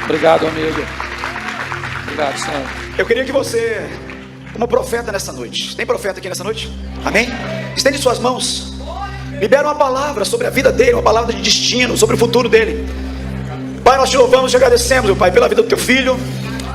Obrigado, amigo. Obrigado, Senhor. Eu queria que você, como profeta nessa noite, tem profeta aqui nessa noite? Amém? Estende suas mãos, libera uma palavra sobre a vida dele, uma palavra de destino, sobre o futuro dele. Pai, nós te louvamos e te agradecemos, meu Pai, pela vida do teu filho,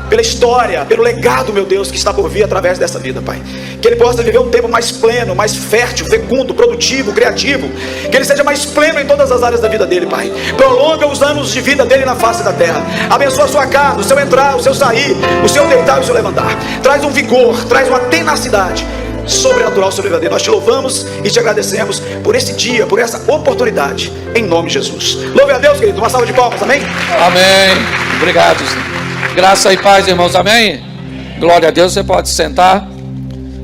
pela história, pelo legado, meu Deus, que está por vir através dessa vida, Pai. Que ele possa viver um tempo mais pleno, mais fértil, fecundo, produtivo, criativo. Que ele seja mais pleno em todas as áreas da vida dele, Pai. Prolonga os anos de vida dele na face da terra. Abençoa a sua casa, o seu entrar, o seu sair, o seu deitar e o seu levantar. Traz um vigor, traz uma tenacidade sobrenatural sobre a vida dele. Nós te louvamos e te agradecemos por esse dia, por essa oportunidade, em nome de Jesus. Louve a Deus, querido. Uma salva de palmas, amém? Amém. Obrigado, Senhor. Graça e paz, irmãos, amém? Glória a Deus, você pode sentar.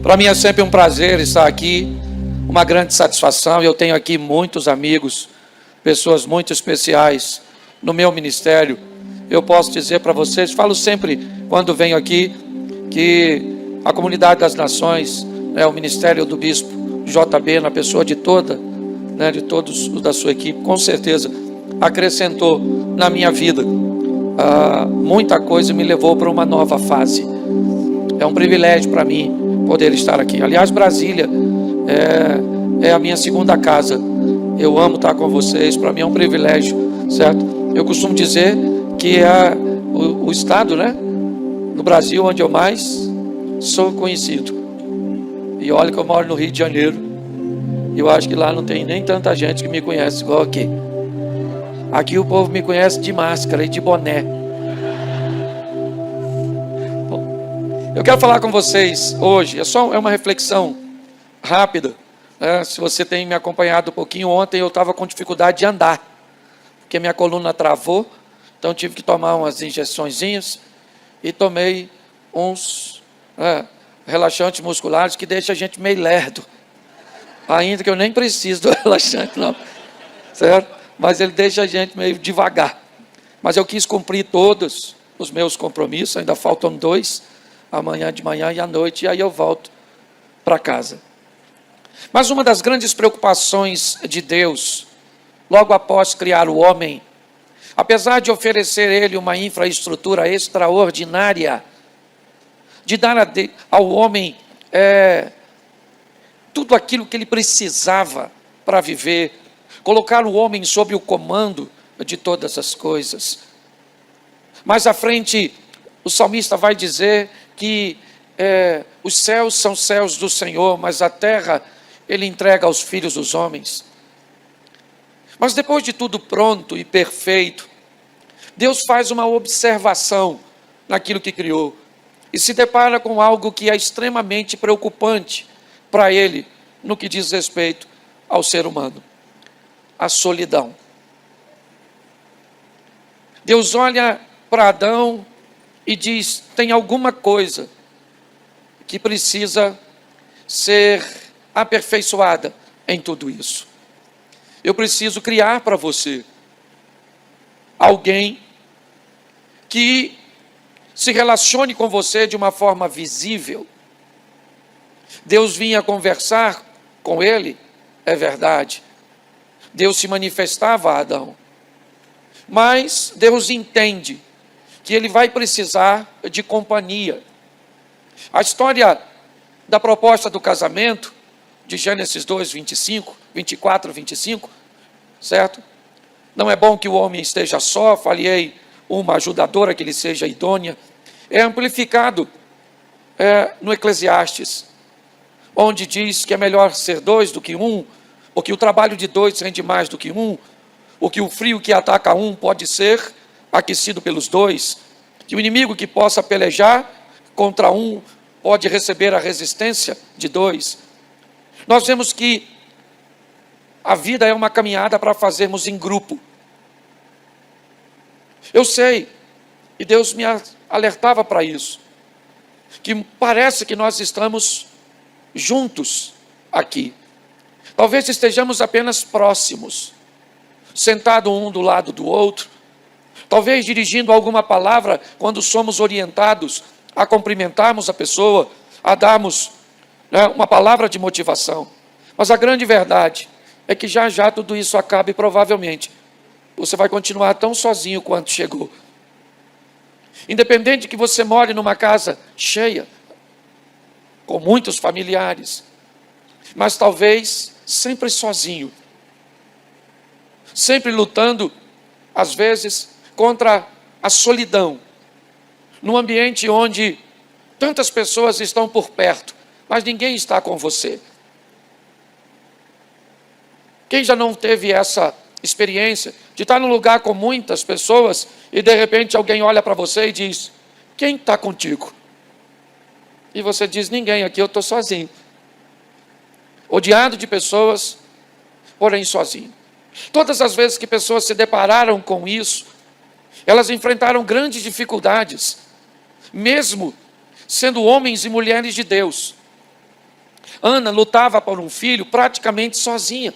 Para mim é sempre um prazer estar aqui, uma grande satisfação. Eu tenho aqui muitos amigos, pessoas muito especiais no meu ministério. Eu posso dizer para vocês, falo sempre quando venho aqui, que a Comunidade das Nações, o ministério do Bispo JB, na pessoa de todos da sua equipe, com certeza acrescentou na minha vida muita coisa e me levou para uma nova fase. É um privilégio para mim poder estar aqui. Aliás, Brasília é a minha segunda casa. Eu amo estar com vocês, para mim é um privilégio, certo? Eu costumo dizer que é o estado, no Brasil, onde eu mais sou conhecido. E olha que eu moro no Rio de Janeiro, e eu acho que lá não tem nem tanta gente que me conhece igual aqui. Aqui o povo me conhece de máscara e de boné. Bom, eu quero falar com vocês hoje, é uma reflexão rápida. Se você tem me acompanhado um pouquinho, ontem eu estava com dificuldade de andar, porque minha coluna travou, então tive que tomar umas injeçõezinhas e tomei uns relaxantes musculares que deixam a gente meio lerdo, ainda que eu nem preciso do relaxante não, certo? Mas ele deixa a gente meio devagar. Mas eu quis cumprir todos os meus compromissos, ainda faltam 2, amanhã de manhã e à noite, e aí eu volto para casa. Mas uma das grandes preocupaçõões de Deus, logo após criar o homem, apesar de oferecer ele uma infraestrutura extraordinária, de dar ao homem tudo aquilo que ele precisava para viver, colocar o homem sob o comando de todas as coisas. Mais à frente, o salmista vai dizer que os céus são céus do Senhor, mas a terra ele entrega aos filhos dos homens. Mas depois de tudo pronto e perfeito, Deus faz uma observação naquilo que criou e se depara com algo que é extremamente preocupante para ele no que diz respeito ao ser humano: a solidão. Deus olha para Adão e diz: tem alguma coisa que precisa ser aperfeiçoada em tudo isso. Eu preciso criar para você alguém que se relacione com você de uma forma visível. Deus vinha conversar com ele, é verdade. Deus se manifestava a Adão. Mas Deus entende que ele vai precisar de companhia. A história da proposta do casamento, de Gênesis 2, 24, 25, certo? Não é bom que o homem esteja só, falei uma ajudadora que lhe seja idônea. É amplificado no Eclesiastes, onde diz que é melhor ser 2 do que 1, ou que o trabalho de 2 rende mais do que 1, ou que o frio que ataca 1 pode ser aquecido pelos 2, que o inimigo que possa pelejar contra 1 pode receber a resistência de 2. Nós vemos que a vida é uma caminhada para fazermos em grupo. Eu sei, e Deus me alertava para isso, que parece que nós estamos juntos aqui. Talvez estejamos apenas próximos, sentados um do lado do outro, talvez dirigindo alguma palavra quando somos orientados a cumprimentarmos a pessoa, a darmos uma palavra de motivação. Mas a grande verdade é que já já tudo isso acaba e provavelmente você vai continuar tão sozinho quanto chegou. Independente que você more numa casa cheia, com muitos familiares, mas talvez sempre sozinho, sempre lutando, às vezes, contra a solidão, num ambiente onde tantas pessoas estão por perto, mas ninguém está com você. Quem já não teve essa experiência de estar num lugar com muitas pessoas e de repente alguém olha para você e diz: quem está contigo? E você diz: ninguém, aqui eu estou sozinho. Odiado de pessoas, porém sozinho. Todas as vezes que pessoas se depararam com isso, elas enfrentaram grandes dificuldades, mesmo sendo homens e mulheres de Deus. Ana lutava por um filho praticamente sozinha,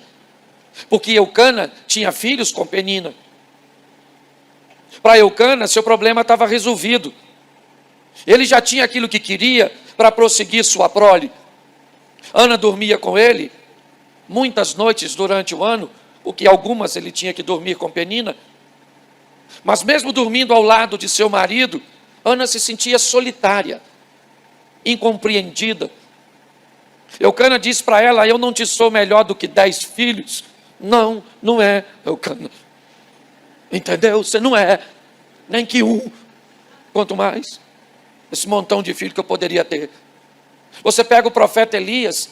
porque Eucana tinha filhos com Penina. Para Eucana, seu problema estava resolvido. Ele já tinha aquilo que queria para prosseguir sua prole. Ana dormia com ele muitas noites durante o ano, porque algumas ele tinha que dormir com Penina. Mas mesmo dormindo ao lado de seu marido, Ana se sentia solitária, incompreendida. Eucana disse para ela: eu não te sou melhor do que 10 filhos. Não, não é, Eucana. Entendeu? Você não é, nem que um. Quanto mais esse montão de filhos que eu poderia ter. Você pega o profeta Elias,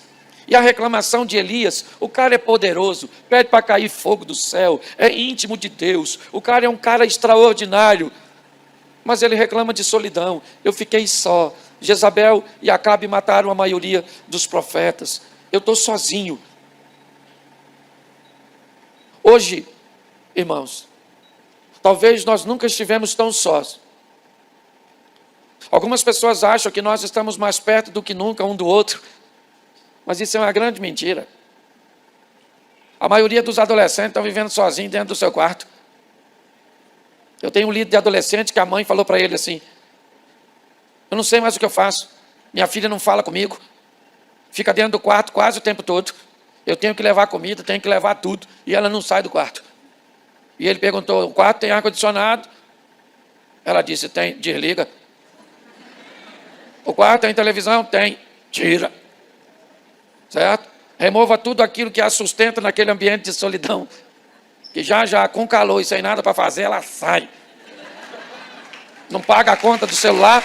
e a reclamação de Elias: o cara é poderoso, pede para cair fogo do céu, é íntimo de Deus, o cara é um cara extraordinário, mas ele reclama de solidão. Eu fiquei só. Jezabel e Acabe mataram a maioria dos profetas. Eu estou sozinho. Hoje, irmãos, talvez nós nunca estivemos tão sós. Algumas pessoas acham que nós estamos mais perto do que nunca um do outro, mas isso é uma grande mentira. A maioria dos adolescentes estão vivendo sozinhos dentro do seu quarto. Eu tenho um líder de adolescente que a mãe falou para ele assim: eu não sei mais o que eu faço, minha filha não fala comigo, fica dentro do quarto quase o tempo todo, eu tenho que levar comida, tenho que levar tudo, e ela não sai do quarto. E ele perguntou: o quarto tem ar-condicionado? Ela disse: tem. Desliga. O quarto tem televisão? Tem. Tira. Certo? Remova tudo aquilo que a sustenta naquele ambiente de solidão, que já com calor e sem nada para fazer, ela sai. Não paga a conta do celular.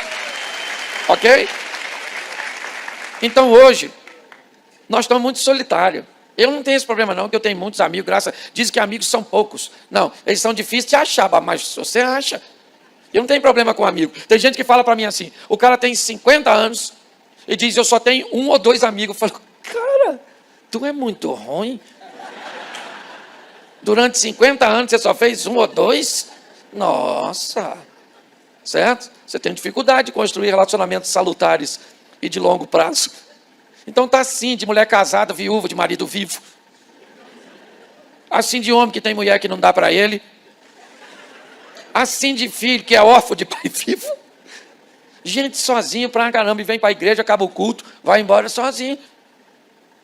Ok? Então hoje, nós estamos muito solitários. Eu não tenho esse problema não, porque eu tenho muitos amigos, dizem que amigos são poucos. Não, eles são difíceis de achar, mas você acha. Eu não tenho problema com amigo. Tem gente que fala para mim assim: o cara tem 50 anos e diz: eu só tenho 1 ou 2 amigos. Eu falo: cara, tu é muito ruim. Durante 50 anos você só fez 1 ou 2? Nossa. Certo? Você tem dificuldade de construir relacionamentos salutares e de longo prazo. Então está assim, de mulher casada, viúva, de marido vivo. Assim de homem que tem mulher que não dá para ele. Assim de filho que é órfão de pai vivo. Gente sozinho pra caramba, e vem para a igreja, acaba o culto, vai embora sozinho.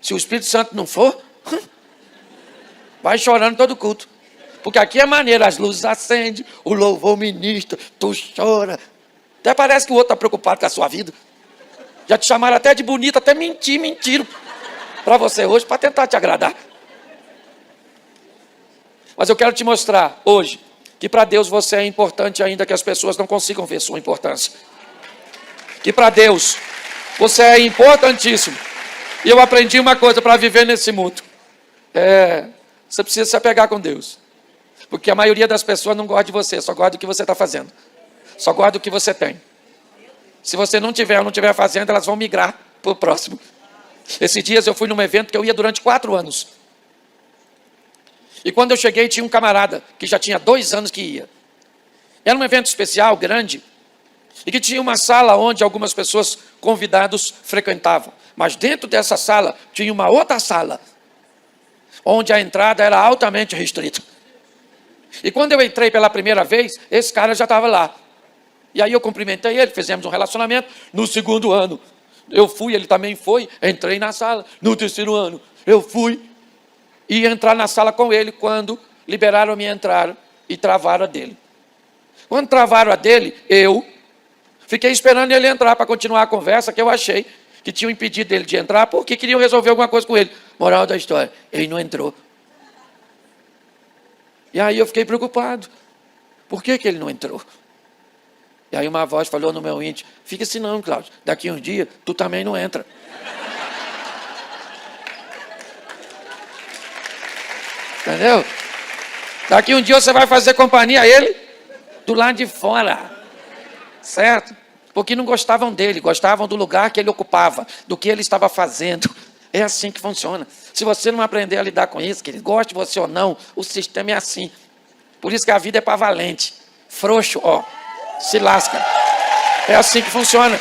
Se o Espírito Santo não for, vai chorando todo culto. Porque aqui é maneiro, as luzes acendem, o louvor ministra, tu chora. Até parece que o outro está preocupado com a sua vida. Já te chamaram até de bonita, até mentiram para você hoje, para tentar te agradar. Mas eu quero te mostrar hoje que para Deus você é importante, ainda que as pessoas não consigam ver sua importância. Que para Deus você é importantíssimo. E eu aprendi uma coisa para viver nesse mundo. Você precisa se apegar com Deus. Porque a maioria das pessoas não gosta de você, só gosta do que você está fazendo. Só gosta do que você tem. Se você não tiver ou não estiver fazendo, elas vão migrar para o próximo. Esses dias eu fui num evento que eu ia durante 4 anos. E quando eu cheguei, tinha um camarada que já tinha 2 anos que ia. Era um evento especial, grande, e que tinha uma sala onde algumas pessoas, convidados, frequentavam. Mas dentro dessa sala, tinha uma outra sala, onde a entrada era altamente restrita. E quando eu entrei pela primeira vez, esse cara já estava lá. E aí eu cumprimentei ele, fizemos um relacionamento. No 2º ano, eu fui, ele também foi, entrei na sala. No 3º ano, eu fui e entrar na sala com ele quando liberaram a minha entrada e travaram a dele. Quando travaram a dele, eu fiquei esperando ele entrar para continuar a conversa, que eu achei que tinham impedido ele de entrar porque queriam resolver alguma coisa com ele. Moral da história, ele não entrou. E aí eu fiquei preocupado. Por que ele não entrou? E aí uma voz falou no meu íntimo, fica assim não, Cláudio, daqui uns dias tu também não entra. Entendeu? Daqui um dia você vai fazer companhia a ele do lado de fora. Certo? Porque não gostavam dele, gostavam do lugar que ele ocupava, do que ele estava fazendo. É assim que funciona. Se você não aprender a lidar com isso, que ele goste de você ou não, o sistema é assim. Por isso que a vida é para valente. Frouxo, ó, se lasca. É assim que funciona.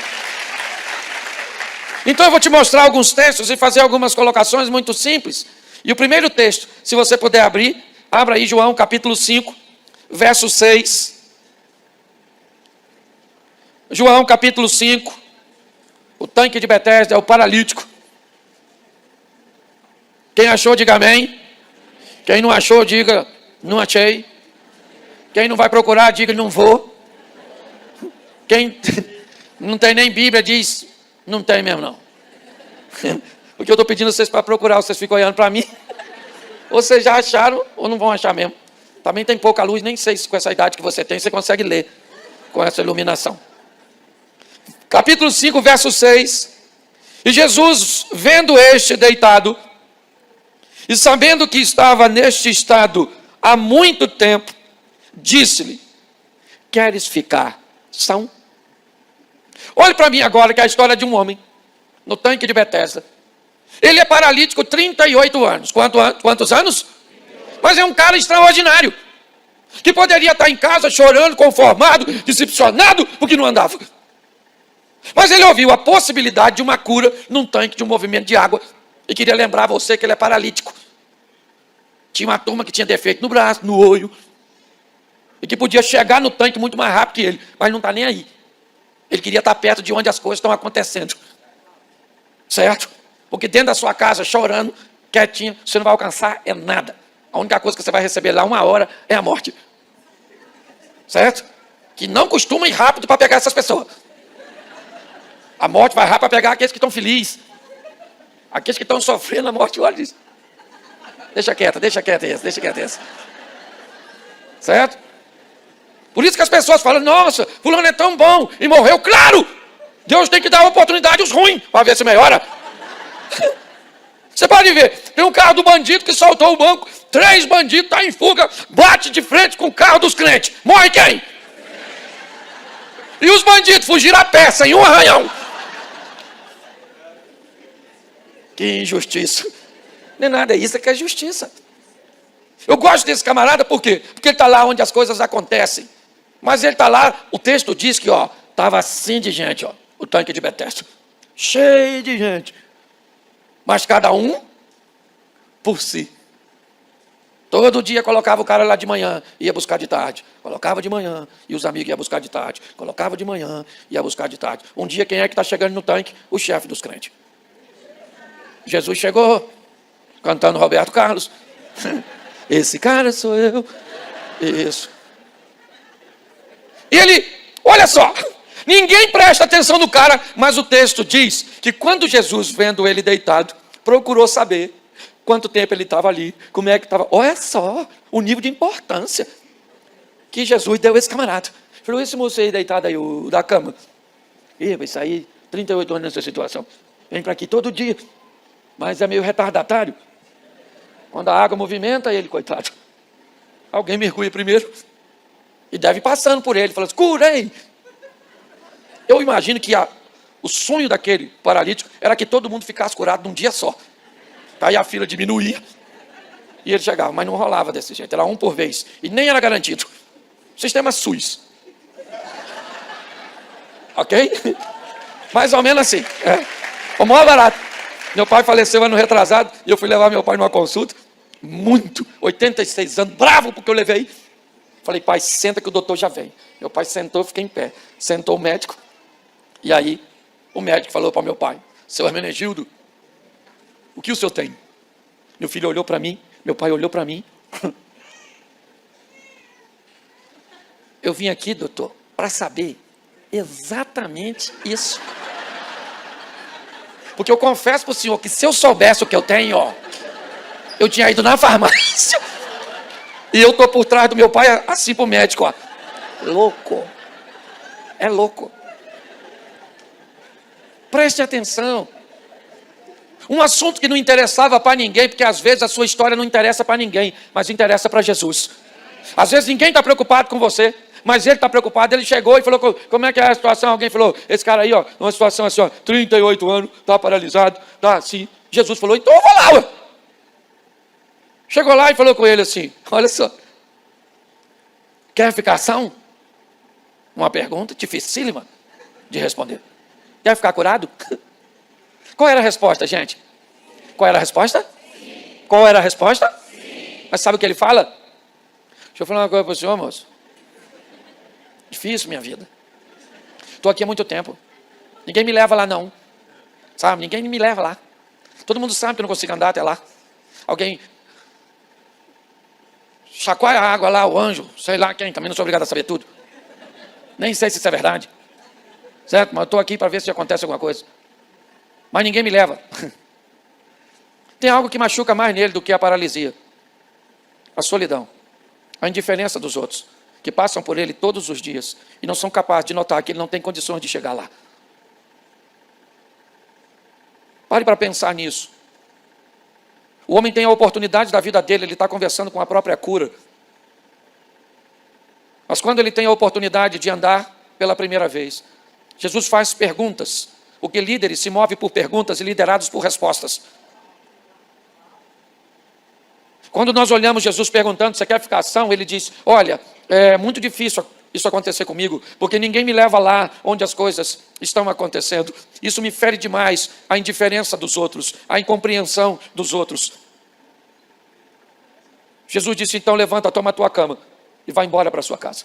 Então eu vou te mostrar alguns textos e fazer algumas colocações muito simples. E o primeiro texto, se você puder abrir, abra aí João capítulo 5, verso 6. João capítulo 5, o tanque de Betesda é o paralítico. Quem achou, diga amém. Quem não achou, diga não achei. Quem não vai procurar, diga não vou. Quem não tem nem Bíblia, diz não tem mesmo não. Porque eu estou pedindo vocês para procurar, vocês ficam olhando para mim. Ou vocês já acharam ou não vão achar mesmo. Também tem pouca luz, nem sei se com essa idade que você tem, você consegue ler com essa iluminação. Capítulo 5, verso 6. E Jesus, vendo este deitado, e sabendo que estava neste estado há muito tempo, disse-lhe, queres ficar são? Olhe para mim agora, que é a história de um homem, no tanque de Betesda. Ele é paralítico 38 anos. Quantos anos? Mas é um cara extraordinário, que poderia estar em casa chorando, conformado, decepcionado, porque não andava. Mas ele ouviu a possibilidade de uma cura num tanque de um movimento de água. E queria lembrar você que ele é paralítico. Tinha uma turma que tinha defeito no braço, no olho. E que podia chegar no tanque muito mais rápido que ele. Mas não está nem aí. Ele queria estar perto de onde as coisas estão acontecendo. Certo? Porque dentro da sua casa, chorando, quietinho, você não vai alcançar é nada. A única coisa que você vai receber lá 1 hora é a morte. Certo? Que não costuma ir rápido para pegar essas pessoas. A morte vai rápido para pegar aqueles que estão felizes. Aqueles que estão sofrendo a morte, olha isso. Deixa quieto esse. Certo? Por isso que as pessoas falam, nossa, fulano é tão bom e morreu. Claro! Deus tem que dar oportunidade aos ruins para ver se melhora. Você pode ver, tem um carro do bandido que soltou o banco, 3 bandidos, está em fuga, bate de frente com o carro dos crentes. Morre quem? E os bandidos fugiram a pé, sem um arranhão. Que injustiça. Não é nada, isso é que é justiça. Eu gosto desse camarada, por quê? Porque ele está lá onde as coisas acontecem. Mas ele está lá, o texto diz que, estava assim de gente, o tanque de Betesda. Cheio de gente. Mas cada um por si. Todo dia colocava o cara lá de manhã, ia buscar de tarde. Colocava de manhã, e os amigos iam buscar de tarde. Colocava de manhã, ia buscar de tarde. Um dia, quem é que está chegando no tanque? O chefe dos crentes. Jesus chegou, cantando Roberto Carlos. Esse cara sou eu. Isso. E ele, olha só, ninguém presta atenção no cara, mas o texto diz que quando Jesus, vendo ele deitado, procurou saber quanto tempo ele estava ali, como é que estava. Olha só o nível de importância que Jesus deu a esse camarada. Falou, esse moço aí deitado aí, o da cama. Ih, vai sair 38 anos nessa situação. Vem para aqui todo dia. Mas é meio retardatário. Quando a água movimenta, ele, coitado. Alguém mergulha primeiro. E deve ir passando por ele, falando, curei. Eu imagino que o sonho daquele paralítico era que todo mundo ficasse curado num dia só. Aí a fila diminuía. E ele chegava, mas não rolava desse jeito. Era um por vez. E nem era garantido. Sistema SUS. Ok? Mais ou menos assim. O maior barato. Meu pai faleceu ano retrasado e eu fui levar meu pai numa consulta. 86 anos, bravo porque eu levei. Falei, pai, senta que o doutor já vem. Meu pai sentou, eu fiquei em pé. Sentou o médico. E aí, o médico falou para meu pai, seu Hermenegildo, o que o senhor tem? Meu filho olhou para mim, meu pai olhou para mim. Eu vim aqui, doutor, para saber exatamente isso. Porque eu confesso para o senhor que se eu soubesse o que eu tenho, ó, eu tinha ido na farmácia. E eu estou por trás do meu pai, assim para o médico, ó. Louco. É louco. Preste atenção. Um assunto que não interessava para ninguém, porque às vezes a sua história não interessa para ninguém, mas interessa para Jesus. Às vezes ninguém está preocupado com você, mas ele está preocupado. Ele chegou e falou, como é que é a situação? Alguém falou, esse cara aí, ó, uma situação assim, ó, 38 anos, está paralisado, está assim. Jesus falou, então eu vou lá, ué. Chegou lá e falou com ele assim, olha só, quer ficar são? Uma pergunta dificílima de responder. Quer ficar curado? Qual era a resposta, gente? Qual era a resposta? Sim. Qual era a resposta? Sim. Mas sabe o que ele fala? Deixa eu falar uma coisa para o senhor, moço. Difícil minha vida. Estou aqui há muito tempo. Ninguém me leva lá não. Sabe, ninguém me leva lá. Todo mundo sabe que eu não consigo andar até lá. Alguém chacoalha a água lá, o anjo, sei lá quem, também não sou obrigado a saber tudo. Nem sei se isso é verdade. Certo? Mas eu estou aqui para ver se acontece alguma coisa. Mas ninguém me leva. Tem algo que machuca mais nele do que a paralisia. A solidão. A indiferença dos outros, que passam por ele todos os dias e não são capazes de notar que ele não tem condições de chegar lá. Pare para pensar nisso. O homem tem a oportunidade da vida dele, ele está conversando com a própria cura. Mas quando ele tem a oportunidade de andar pela primeira vez, Jesus faz perguntas, porque líderes se movem por perguntas e liderados por respostas. Quando nós olhamos Jesus perguntando, você quer ficar são? Ele diz, olha, é muito difícil isso acontecer comigo, porque ninguém me leva lá onde as coisas estão acontecendo. Isso me fere demais, a indiferença dos outros, a incompreensão dos outros. Jesus disse, então levanta, toma a tua cama e vai embora para a sua casa.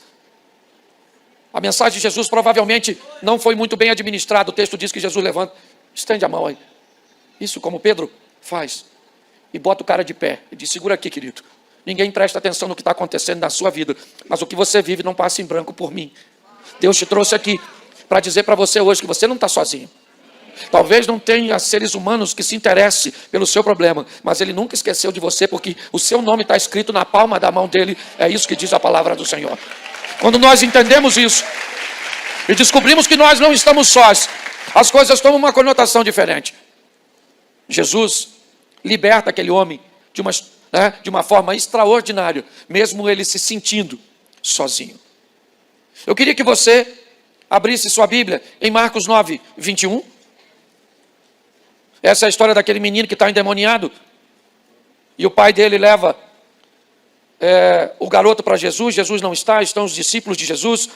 A mensagem de Jesus provavelmente não foi muito bem administrada. O texto diz que Jesus levanta, estende a mão aí. Isso como Pedro faz. E bota o cara de pé. E diz, segura aqui, querido. Ninguém presta atenção no que está acontecendo na sua vida. Mas o que você vive não passa em branco por mim. Deus te trouxe aqui para dizer para você hoje que você não está sozinho. Talvez não tenha seres humanos que se interessem pelo seu problema, mas Ele nunca esqueceu de você, porque o seu nome está escrito na palma da mão dEle. É isso que diz a palavra do Senhor. Quando nós entendemos isso e descobrimos que nós não estamos sós, as coisas tomam uma conotação diferente. Jesus liberta aquele homem de uma forma extraordinária, mesmo ele se sentindo sozinho. Eu queria que você abrisse sua Bíblia em Marcos 9, 21. Essa é a história daquele menino que está endemoniado. E o pai dele leva o garoto para Jesus. Jesus não está, estão os discípulos de Jesus.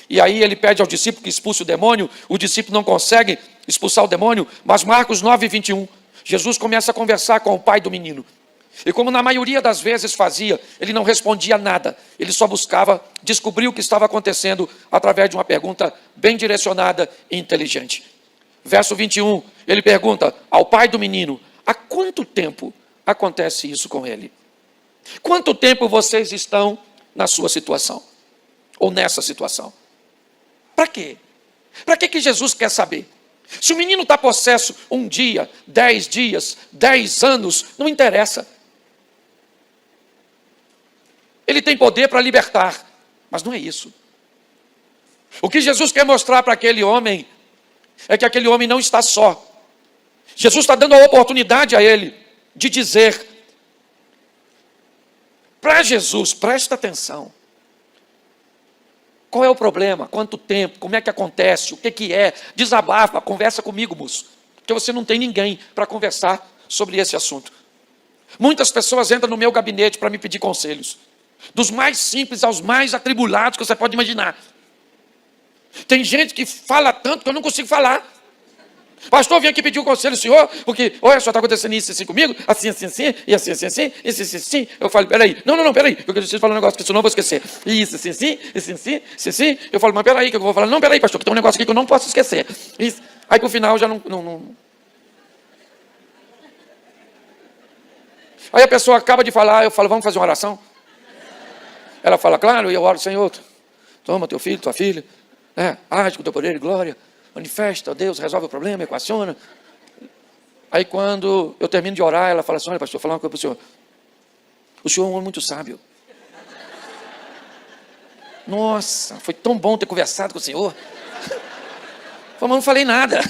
E aí ele pede ao discípulo que expulse o demônio. O discípulo não consegue expulsar o demônio. Mas Marcos 9, 21. Jesus começa a conversar com o pai do menino. E como na maioria das vezes fazia, ele não respondia nada. Ele só buscava descobrir o que estava acontecendo através de uma pergunta bem direcionada e inteligente. Verso 21, ele pergunta ao pai do menino, há quanto tempo acontece isso com ele? Quanto tempo vocês estão na sua situação? Ou nessa situação? Para quê? Para que Jesus quer saber? Se o menino está possesso 1 dia, 10 dias, 10 anos, não interessa. Ele tem poder para libertar, mas não é isso. O que Jesus quer mostrar para aquele homem é que aquele homem não está só. Jesus está dando a oportunidade a ele de dizer para Jesus, presta atenção. Qual é o problema? Quanto tempo? Como é que acontece? O que é? Desabafa, conversa comigo, moço. Porque você não tem ninguém para conversar sobre esse assunto. Muitas pessoas entram no meu gabinete para me pedir conselhos. Dos mais simples aos mais atribulados que você pode imaginar. Tem gente que fala tanto que eu não consigo falar. Pastor, eu vim aqui pedir um conselho ao senhor, porque, olha só, está acontecendo isso assim comigo, assim, assim, assim, e assim, assim, assim, isso, assim, assim. Eu falo, peraí, não, peraí, porque eu preciso falar um negócio que senão eu vou esquecer. Isso, assim, assim, assim, assim, assim, assim. Eu falo, mas peraí, que eu vou falar, não, peraí, pastor, que tem um negócio aqui que eu não posso esquecer. Isso. Aí, pro final, já não. Aí a pessoa acaba de falar, eu falo, vamos fazer uma oração? Ela fala, claro, e eu oro, Senhor, Toma teu filho, tua filha. Age com teu poder e glória. Manifesta, ó Deus, resolve o problema, equaciona. Aí quando eu termino de orar, ela fala assim, olha pastor, vou falar uma coisa para o senhor. O senhor é um homem muito sábio. Nossa, foi tão bom ter conversado com o senhor. Mas não falei nada.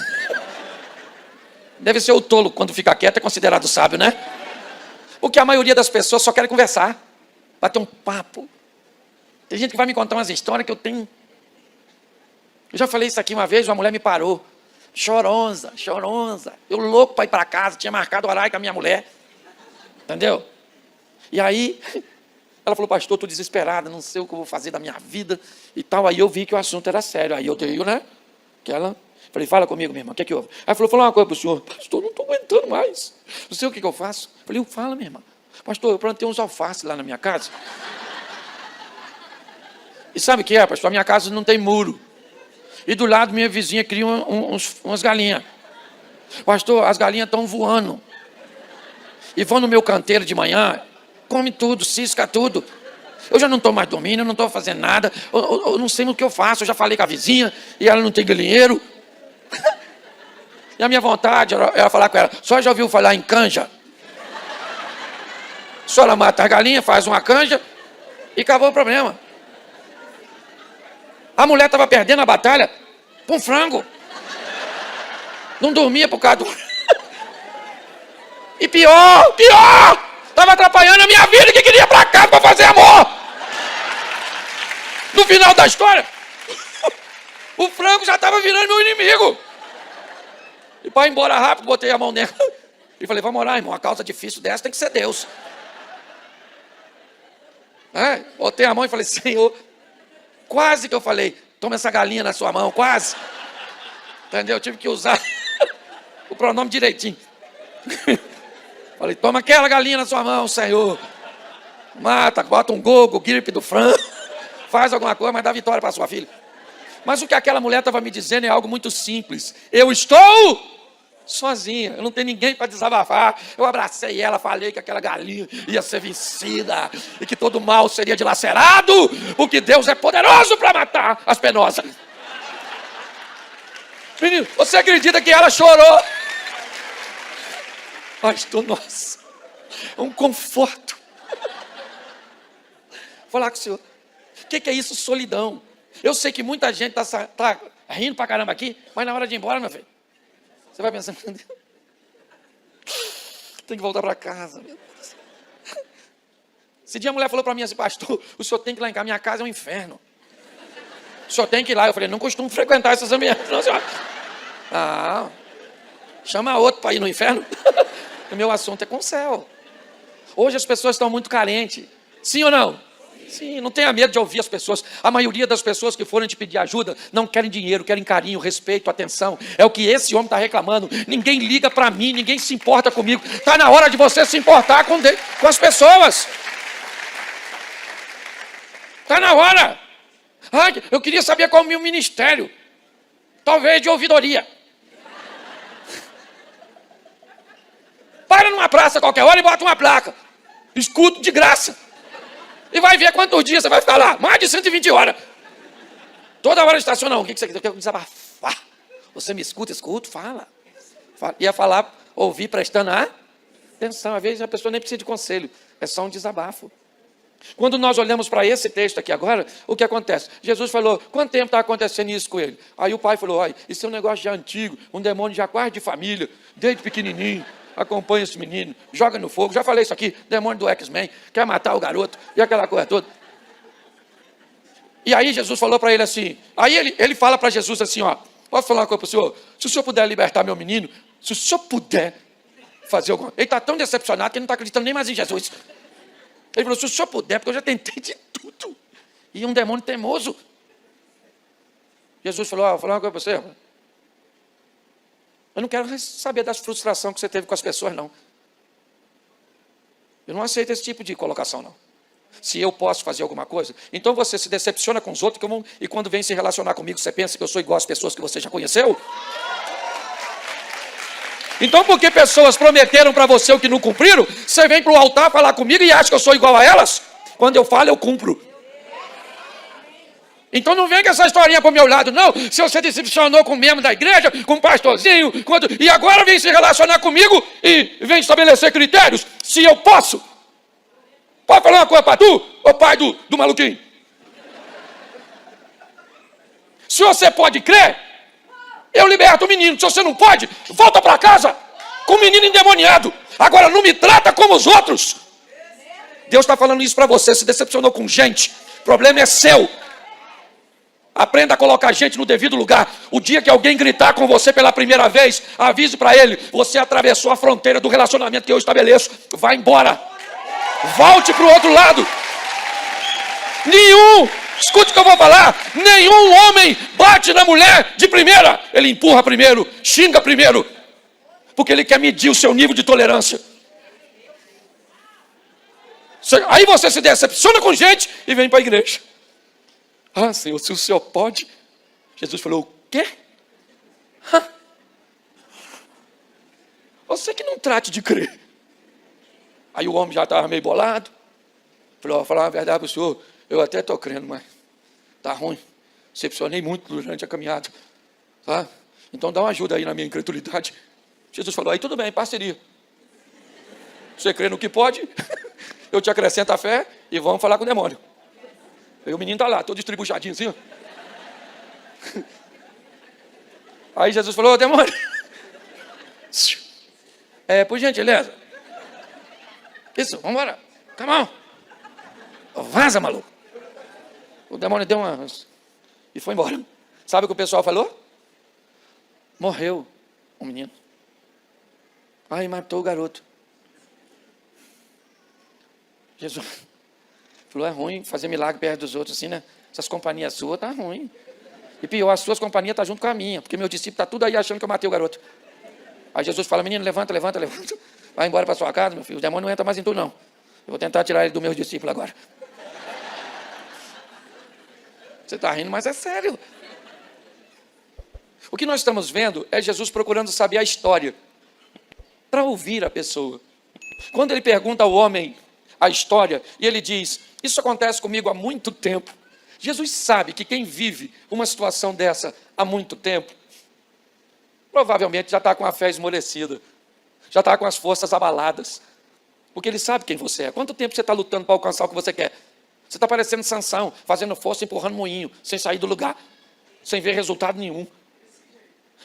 Deve ser o tolo, quando fica quieto, é considerado sábio, né? Porque a maioria das pessoas só quer conversar, bater um papo. Tem gente que vai me contar umas histórias que eu tenho. Eu já falei isso aqui uma vez, uma mulher me parou. Choronza. Eu louco para ir para casa, tinha marcado o horário com a minha mulher. Entendeu? E aí, ela falou, pastor, estou desesperada, não sei o que eu vou fazer da minha vida e tal. Aí eu vi que o assunto era sério. Aí eu tenho, né? Falei, fala comigo, minha irmã, o que é que houve? Aí falou, uma coisa para o senhor. Pastor, não estou aguentando mais. Não sei o que eu faço. Falei, fala, minha irmã. Pastor, eu plantei uns alfaces lá na minha casa. E sabe o que é, pastor? A minha casa não tem muro. E do lado, minha vizinha cria umas galinhas. Pastor, as galinhas estão voando. E vão no meu canteiro de manhã, come tudo, cisca tudo. Eu já não estou mais dormindo, eu não estou fazendo nada. Eu não sei o que eu faço. Eu já falei com a vizinha e ela não tem galinheiro. E a minha vontade era falar com ela. Só já ouviu falar em canja? Só ela mata a galinha, faz uma canja e acabou o problema. A mulher estava perdendo a batalha com frango. Não dormia por causa do... E pior! Estava atrapalhando a minha vida que queria ir para casa para fazer amor. No final da história, o frango já estava virando meu inimigo. E para ir embora rápido, botei a mão nela e falei, vamos orar, irmão, a causa difícil dessa tem que ser Deus. Botei a mão e falei, Senhor, quase que eu falei, toma essa galinha na sua mão, quase. Entendeu? Eu tive que usar o pronome direitinho. Falei, toma aquela galinha na sua mão, Senhor. Mata, bota um gogo, gripe do frango. Faz alguma coisa, mas dá vitória para sua filha. Mas o que aquela mulher estava me dizendo é algo muito simples. Eu estou sozinha, eu não tenho ninguém para desabafar. Eu abracei ela, falei que aquela galinha ia ser vencida e que todo mal seria dilacerado, porque Deus é poderoso para matar as penosas. Menino, você acredita que ela chorou? Pastor, nossa, é um conforto. Vou falar com o senhor. O que é isso, solidão? Eu sei que muita gente está rindo pra caramba aqui, mas na hora de ir embora, meu filho, você vai pensando, meu Deus, tem que voltar para casa, meu Deus. Esse dia a mulher falou para mim assim, pastor, o senhor tem que ir lá em casa, minha casa é um inferno. O senhor tem que ir lá. Eu falei, não costumo frequentar essas ambientes, não, senhor. Chama outro para ir no inferno. O meu assunto é com o céu. Hoje as pessoas estão muito carentes. Sim ou não? Sim, não tenha medo de ouvir as pessoas. A maioria das pessoas que forem te pedir ajuda não querem dinheiro, querem carinho, respeito, atenção. É o que esse homem está reclamando. Ninguém liga para mim, ninguém se importa comigo. Está na hora de você se importar com as pessoas. Está na hora. Eu queria saber qual é o meu ministério. Talvez de ouvidoria. Para numa praça qualquer hora e bota uma placa. Escudo de graça. E vai ver quantos dias você vai ficar lá. Mais de 120 horas. Toda hora estaciona. O que você quer? Eu quero desabafar. Você me escuta, fala. Ia falar, ouvir, prestando atenção. Às vezes a pessoa nem precisa de conselho. É só um desabafo. Quando nós olhamos para esse texto aqui agora, o que acontece? Jesus falou, quanto tempo está acontecendo isso com ele? Aí o pai falou, olha, isso é um negócio já antigo, um demônio já quase de família, desde pequenininho, acompanha esse menino, joga no fogo, já falei isso aqui, demônio do X-Men, quer matar o garoto, e aquela coisa toda. E aí Jesus falou para ele assim, aí ele fala para Jesus assim, posso falar uma coisa para o senhor? Se o senhor puder libertar meu menino, se o senhor puder fazer alguma coisa, ele está tão decepcionado que ele não está acreditando nem mais em Jesus. Ele falou, se o senhor puder, porque eu já tentei de tudo. E um demônio teimoso. Jesus falou, vou falar uma coisa para você. Eu não quero saber das frustrações que você teve com as pessoas, não. Eu não aceito esse tipo de colocação, não. Se eu posso fazer alguma coisa, então você se decepciona com os outros e quando vem se relacionar comigo, você pensa que eu sou igual às pessoas que você já conheceu? Então, porque pessoas prometeram para você o que não cumpriram, você vem para o altar falar comigo e acha que eu sou igual a elas? Quando eu falo, eu cumpro. Então não vem com essa historinha pro meu lado, não. Se você decepcionou com o membro da igreja, com o pastorzinho, e agora vem se relacionar comigo e vem estabelecer critérios, se eu posso. Pode falar uma coisa para tu, ô pai do maluquinho? Se você pode crer, eu liberto o menino. Se você não pode, volta para casa com o menino endemoniado. Agora não me trata como os outros. Deus está falando isso para você. Se decepcionou com gente, o problema é seu. Aprenda a colocar gente no devido lugar. O dia que alguém gritar com você pela primeira vez, avise para ele: você atravessou a fronteira do relacionamento que eu estabeleço. Vai embora. Volte para o outro lado. Escute o que eu vou falar. Nenhum homem bate na mulher de primeira. Ele empurra primeiro, xinga primeiro, porque ele quer medir o seu nível de tolerância. Aí você se decepciona com gente e vem para a igreja. Ah, Senhor, se o Senhor pode. Jesus falou: o quê? Você que não trate de crer. Aí o homem já estava meio bolado. Falou: vou falar uma verdade para o senhor, eu até estou crendo, mas está ruim. Decepcionei muito durante a caminhada. Tá? Então dá uma ajuda aí na minha incredulidade. Jesus falou: aí tudo bem, parceria. Você crê no que pode, eu te acrescento a fé e vamos falar com o demônio. Aí o menino está lá, todo estribuchadinho assim. Ó. Aí Jesus falou: ô demônio, por gentileza. Isso, vamos embora. Come on. Vaza, maluco. O demônio deu uma... e foi embora. Sabe o que o pessoal falou? Morreu o menino. Aí matou o garoto. Jesus falou: é ruim fazer milagre perto dos outros assim, né? Essas companhias suas tá ruim. E pior, as suas companhias tá junto com a minha, porque meu discípulo tá tudo aí achando que eu matei o garoto. Aí Jesus fala: menino, levanta. Vai embora para sua casa, meu filho. O demônio não entra mais em tu, não. Eu vou tentar tirar ele do meu discípulo agora. Você está rindo, mas é sério. O que nós estamos vendo é Jesus procurando saber a história, para ouvir a pessoa. Quando ele pergunta ao homem a história, e ele diz: isso acontece comigo há muito tempo. Jesus sabe que quem vive uma situação dessa há muito tempo, provavelmente já está com a fé esmorecida, já está com as forças abaladas, porque ele sabe quem você é. Quanto tempo você está lutando para alcançar o que você quer? Você está parecendo Sansão, fazendo força, empurrando moinho, sem sair do lugar, sem ver resultado nenhum.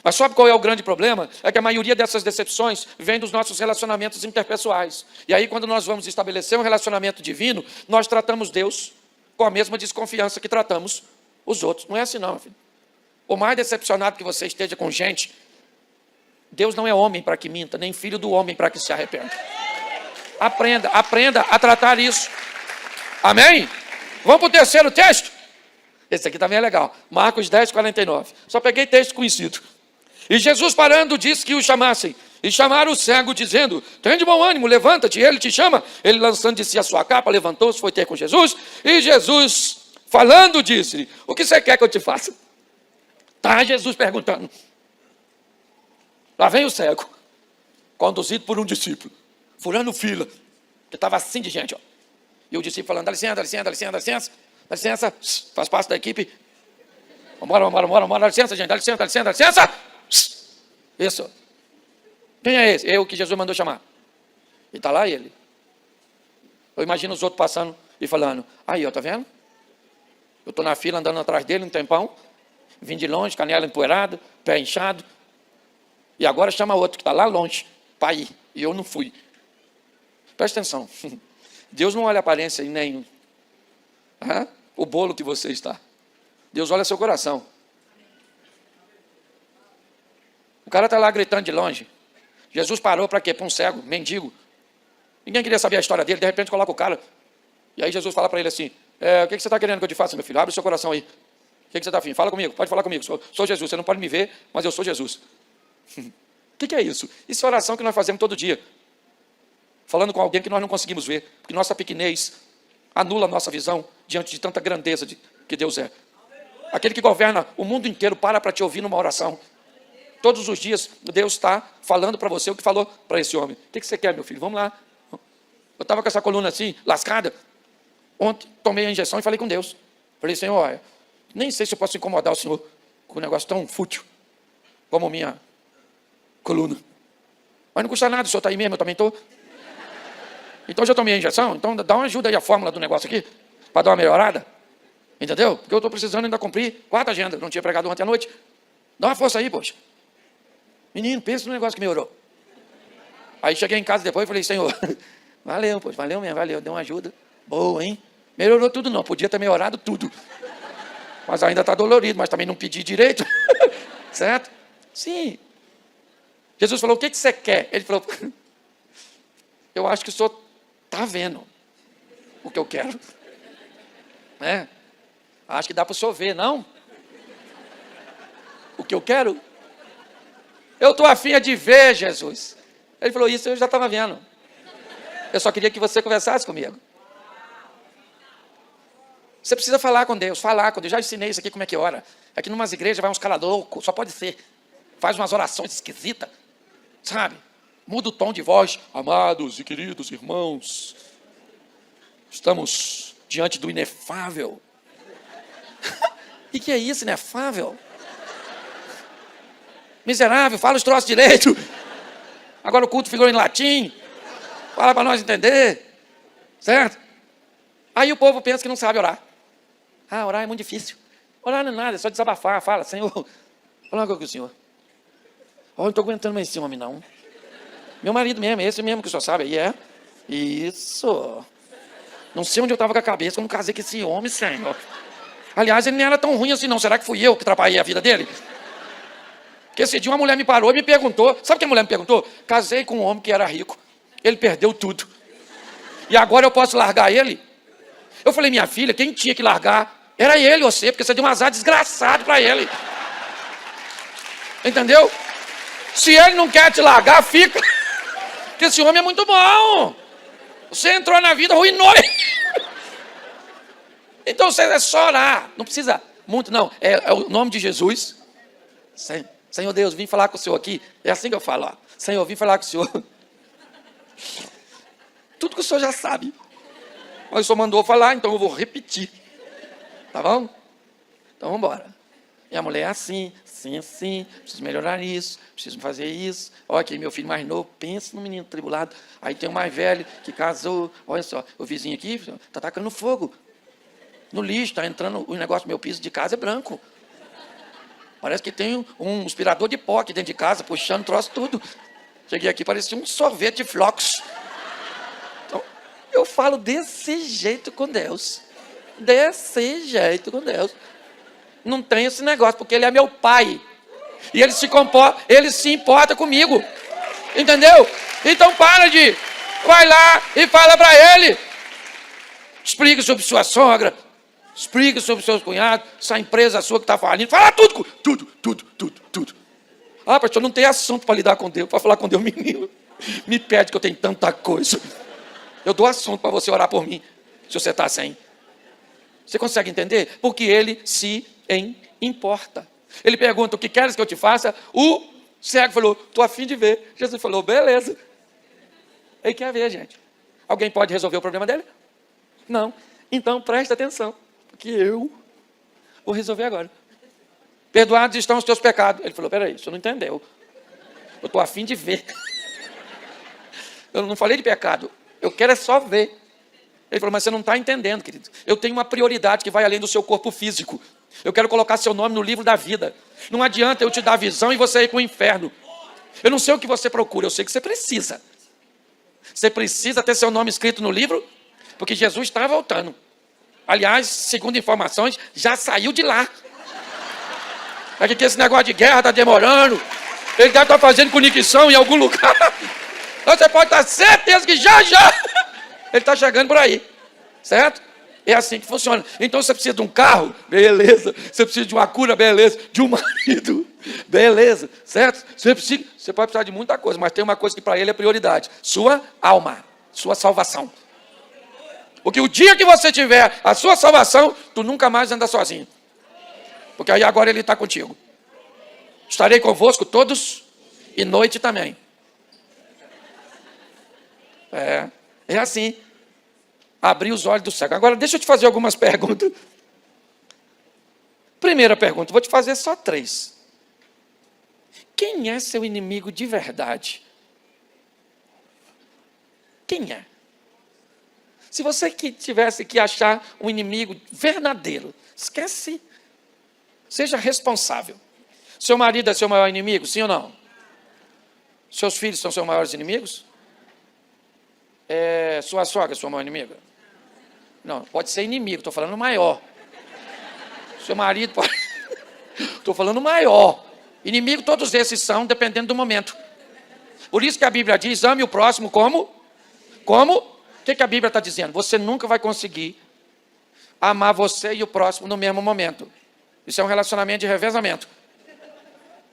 Mas sabe qual é o grande problema? É que a maioria dessas decepções vem dos nossos relacionamentos interpessoais. E aí, quando nós vamos estabelecer um relacionamento divino, nós tratamos Deus com a mesma desconfiança que tratamos os outros. Não é assim não, meu filho. Por mais decepcionado que você esteja com gente, Deus não é homem para que minta, nem filho do homem para que se arrependa. Aprenda a tratar isso. Amém? Vamos para o terceiro texto? Esse aqui também é legal. Marcos 10, 49. Só peguei texto conhecido. E Jesus parando disse que o chamassem. E chamaram o cego dizendo: tem de bom ânimo, levanta-te, ele te chama. Ele lançando de si a sua capa, levantou-se, foi ter com Jesus. E Jesus, falando, disse-lhe: o que você quer que eu te faça? Está Jesus perguntando. Lá vem o cego, conduzido por um discípulo, furando fila, que estava assim de gente, ó. E o discípulo falando: dá licença, faz parte da equipe. Vambora, dá licença, gente, dá licença. Isso. Quem é esse? Eu que Jesus mandou chamar. E está lá ele. Eu imagino os outros passando e falando: aí, ó, tá vendo? Eu estou na fila andando atrás dele um tempão, vim de longe, canela empoeirada, pé inchado. E agora chama outro que está lá longe para ir. E eu não fui. Presta atenção. Deus não olha a aparência e nem o bolo que você está. Deus olha seu coração. O cara está lá gritando de longe. Jesus parou para quê? Para um cego, mendigo. Ninguém queria saber a história dele. De repente coloca o cara. E aí Jesus fala para ele assim: o que você está querendo que eu te faça, meu filho? Abre o seu coração aí. O que você está afim? Fala comigo, pode falar comigo. Sou Jesus, você não pode me ver, mas eu sou Jesus. O que é isso? Isso é oração que nós fazemos todo dia. Falando com alguém que nós não conseguimos ver. Porque nossa pequenez anula a nossa visão diante de tanta grandeza que Deus é. Aquele que governa o mundo inteiro para te ouvir numa oração. Todos os dias Deus está falando para você o que falou para esse homem. O que você quer, meu filho? Vamos lá. Eu estava com essa coluna assim, lascada. Ontem tomei a injeção e falei com Deus. Falei: Senhor, Nem sei se eu posso incomodar o senhor com um negócio tão fútil como minha coluna. Mas não custa nada, o senhor está aí mesmo, eu também estou. Então já tomei a injeção, então dá uma ajuda aí a fórmula do negócio aqui, para dar uma melhorada. Entendeu? Porque eu estou precisando ainda cumprir 4 agendas, não tinha pregado ontem à noite. Dá uma força aí, poxa. Menino, pensa no negócio que melhorou. Aí cheguei em casa depois e falei, Senhor, valeu, poxa, valeu mesmo, valeu, deu uma ajuda. Boa, hein? Melhorou tudo não, podia ter melhorado tudo. Mas ainda está dolorido, mas também não pedi direito. Certo? Sim. Jesus falou, o que você quer? Ele falou, eu acho que o senhor está vendo o que eu quero. Né? Acho que dá para o senhor ver, não? O que eu quero? Eu estou afim de ver, Jesus. Ele falou, isso eu já estava vendo. Eu só queria que você conversasse comigo. Você precisa falar com Deus, Já ensinei isso aqui como é que ora. Aqui numas igrejas vai uns caras loucos, só pode ser. Faz umas orações esquisitas, sabe? Muda o tom de voz. Amados e queridos irmãos, estamos diante do inefável. E que é isso, inefável? Miserável, fala os troços direito. Agora o culto ficou em latim. Fala para nós entender. Certo? Aí o povo pensa que não sabe orar. Ah, orar é muito difícil. Orar não é nada, é só desabafar. Fala, Senhor, fala uma coisa com o Senhor. Oh, não estou aguentando mais esse homem, não. Meu marido mesmo, esse mesmo que o senhor sabe aí, é? Isso. Não sei onde eu estava com a cabeça quando casei com esse homem, Senhor. Aliás, ele não era tão ruim assim, não. Será que fui eu que atrapalhei a vida dele? Porque esse dia uma mulher me parou e me perguntou. Sabe o que a mulher me perguntou? Casei com um homem que era rico. Ele perdeu tudo. E agora eu posso largar ele? Eu falei, minha filha, quem tinha que largar era ele, você, porque você deu um azar desgraçado para ele. Entendeu? Se ele não quer te largar, fica. Porque esse homem é muito bom. Você entrou na vida, arruinou ele. Então você é só orar. Não precisa muito, não. É o nome de Jesus. Senhor Deus, vim falar com o Senhor aqui. É assim que eu falo. Ó. Senhor, vim falar com o Senhor. Tudo que o Senhor já sabe. Mas o Senhor mandou falar, então eu vou repetir. Tá bom? Então vamos embora. Minha mulher é assim, assim, preciso melhorar isso, preciso fazer isso. Olha aqui, meu filho mais novo, pensa no menino tribulado. Aí tem o mais velho que casou. Olha só, o vizinho aqui está tacando fogo no lixo, está entrando o negócio do meu piso de casa é branco. Parece que tem um aspirador de pó aqui dentro de casa, puxando troço tudo. Cheguei aqui, parecia um sorvete de flocos. Então, eu falo desse jeito com Deus. Desse jeito com Deus. Não tem esse negócio, porque ele é meu pai. E ele se importa comigo. Entendeu? Então vai lá e fala para ele. Explica sobre sua sogra. Explica sobre seus cunhados. Essa empresa sua que está falindo. Fala tudo. Tudo. Ah, pastor, não tem assunto para lidar com Deus. Para falar com Deus, menino. Me pede que eu tenho tanta coisa. Eu dou assunto para você orar por mim. Se você está sem. Você consegue entender? Porque ele se importa. Ele pergunta, o que queres que eu te faça? O cego falou, estou a fim de ver. Jesus falou, beleza. Ele quer ver, gente. Alguém pode resolver o problema dele? Não. Então presta atenção, porque eu vou resolver agora. Perdoados estão os teus pecados. Ele falou, peraí, você não entendeu. Eu estou a fim de ver. Eu não falei de pecado. Eu quero é só ver. Ele falou, mas você não está entendendo, querido. Eu tenho uma prioridade que vai além do seu corpo físico. Eu quero colocar seu nome no livro da vida. Não adianta eu te dar visão e você ir para o inferno. Eu não sei o que você procura, eu sei que você precisa. Você precisa ter seu nome escrito no livro, porque Jesus está voltando. Aliás, segundo informações, já saiu de lá. É que esse negócio de guerra está demorando. Ele deve estar fazendo conexão em algum lugar. Você pode estar certeza que já ele está chegando por aí. Certo? É assim que funciona. Então você precisa de um carro, beleza. Você precisa de uma cura, beleza. De um marido, beleza. Certo? Você pode precisar de muita coisa, mas tem uma coisa que para ele é prioridade. Sua alma, sua salvação. Porque o dia que você tiver a sua salvação, tu nunca mais anda sozinho. Porque aí agora ele está contigo. Estarei convosco todos e noite também. É assim. Abrir os olhos do cego. Agora deixa eu te fazer algumas perguntas. Primeira pergunta, vou te fazer só 3. Quem é seu inimigo de verdade? Quem é? Se você tivesse que achar um inimigo verdadeiro, esquece. Seja responsável. Seu marido é seu maior inimigo, sim ou não? Seus filhos são seus maiores inimigos? Sua sogra é sua maior inimiga? Não, pode ser inimigo, estou falando maior. Seu marido pode... Estou falando maior. Inimigo todos esses são, dependendo do momento. Por isso que a Bíblia diz, ame o próximo como? Como? O que a Bíblia está dizendo? Você nunca vai conseguir amar você e o próximo no mesmo momento. Isso é um relacionamento de revezamento.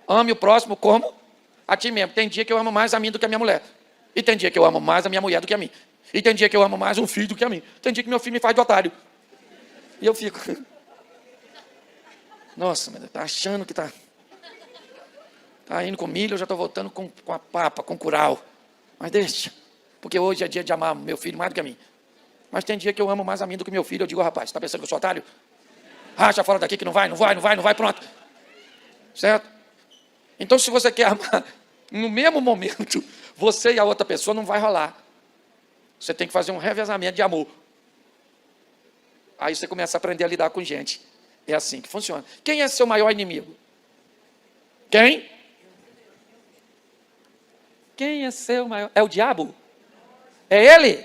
Ame o próximo como? A ti mesmo. Tem dia que eu amo mais a mim do que a minha mulher. E tem dia que eu amo mais a minha mulher do que a mim. E tem dia que eu amo mais um filho do que a mim. Tem dia que meu filho me faz de otário. E eu fico... Nossa, mas tá achando que tá indo com milho, eu já estou voltando com a papa, com curau. Mas deixa, porque hoje é dia de amar meu filho mais do que a mim. Mas tem dia que eu amo mais a mim do que meu filho. Eu digo, rapaz, está pensando que eu sou otário? Racha fora daqui que não vai, pronto. Certo? Então, se você quer amar no mesmo momento, você e a outra pessoa, não vai rolar. Você tem que fazer um revezamento de amor. Aí você começa a aprender a lidar com gente. É assim que funciona. Quem é seu maior inimigo? Quem? Quem é seu maior... É o diabo? É ele?